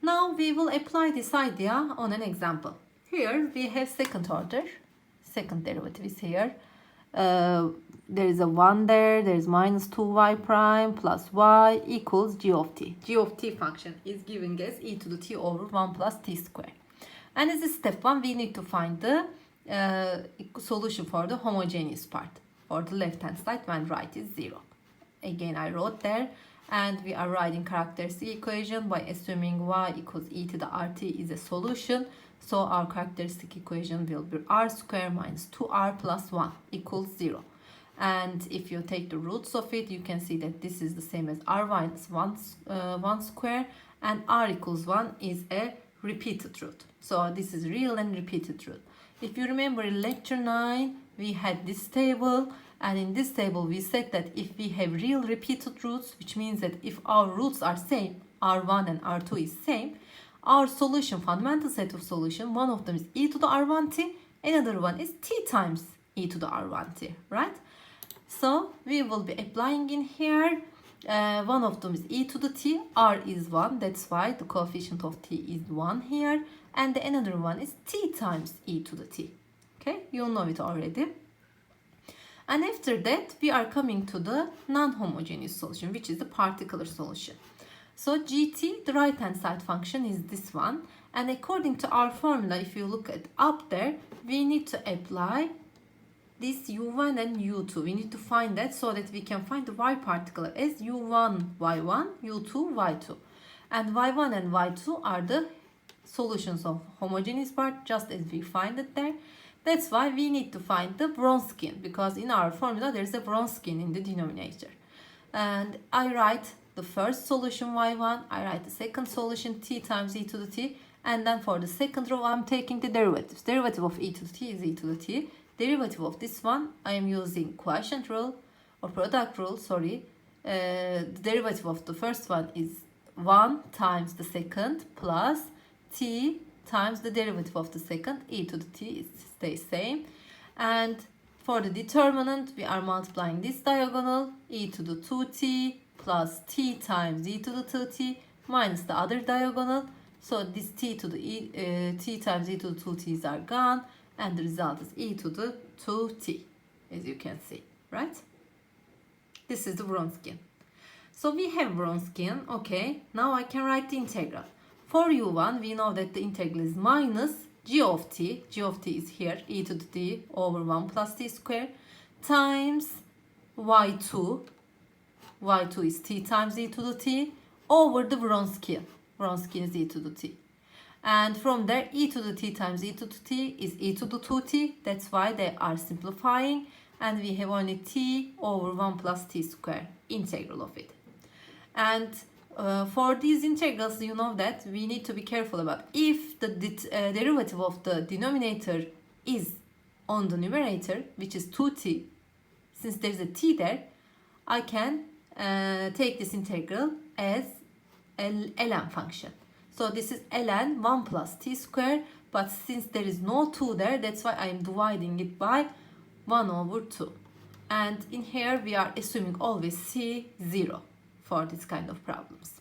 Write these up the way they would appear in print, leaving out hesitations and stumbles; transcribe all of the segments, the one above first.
Now we will apply this idea on an example. Here we have second order, second derivative is here. There is a 1 there, there is minus 2y prime plus y equals g of t. G of t function is given as e to the t over 1 plus t square. And as a step 1, we need to find the solution for the homogeneous part, for the left hand side when right is 0. Again, I wrote there, and we are writing characteristic equation by assuming y equals e to the rt is a solution. So our characteristic equation will be r square minus 2r plus 1 equals 0. And if you take the roots of it, you can see that this is the same as r minus 1 square, and r equals 1 is a repeated root. So this is real and repeated root. If you remember in lecture 9, we had this table, and in this table we said that if we have real repeated roots, which means that if our roots are same, r1 and r2 is same, our solution, fundamental set of solution, one of them is e to the r1t, another one is t times e to the r1t, right? So we will be applying in here. One of them is e to the t, r is 1, that's why the coefficient of t is 1 here, and the another one is t times e to the t. Okay, you know it already. And after that, we are coming to the non-homogeneous solution, which is the particular solution. So gt, the right hand side function, is this one, and according to our formula, if you look at up there, we need to apply this u1 and u2. We need to find that so that we can find the y particular as u1 y1, u2 y2. And y1 and y2 are the solutions of homogeneous part, just as we find it there. That's why we need to find the Wronskian, because in our formula there is a Wronskian in the denominator. And I write the first solution y1, I write the second solution t times e to the t, and then for the second row I'm taking the derivatives. Derivative of e to the t is e to the t. Derivative of this one, I am using quotient rule or product rule, sorry. The derivative of the first one is 1 times the second plus t times the derivative of the second, e to the t stays same. And for the determinant, we are multiplying this diagonal, e to the 2t plus t times e to the 2t minus the other diagonal. So this t to the t times e to the 2t's are gone, and the result is e to the 2t, as you can see, right? This is the Wronskian. So we have Wronskian, okay. Now I can write the integral. For u1, we know that the integral is minus g of t is here, e to the t over 1 plus t square, times y2 is t times e to the t, over the Wronskian is e to the t. And from there, e to the t times e to the t is e to the 2t. That's why they are simplifying. And we have only t over 1 plus t square, integral of it. And for these integrals, you know that we need to be careful about if the derivative of the denominator is on the numerator, which is 2t. Since there is a t there, I can take this integral as ln function. So this is ln 1 plus t square, but since there is no 2 there, that's why I am dividing it by 1 over 2. And in here we are assuming always c 0 for this kind of problems.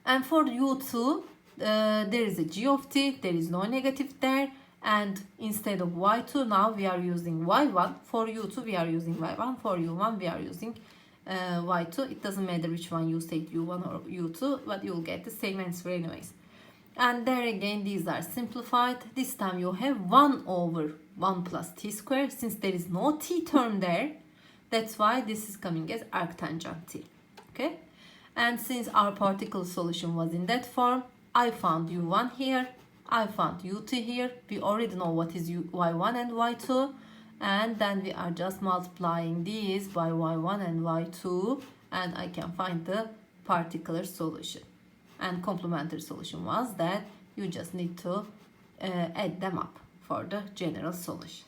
And for u2, there is a g of t, there is no negative there, and instead of y2 now we are using y1. For u2 we are using y1, for u1 we are using y2. It doesn't matter which one you say, u1 or u2, but you'll get the same answer anyways. And there again, these are simplified. This time you have 1 over 1 plus t square. Since there is no t term there, that's why this is coming as arctangent t. Okay? And since our particle solution was in that form, I found u1 here, I found u2 here. We already know what is y1 and y2. And then we are just multiplying these by y1 and y2, and I can find the particular solution. And complementary solution was that you just need to add them up for the general solution.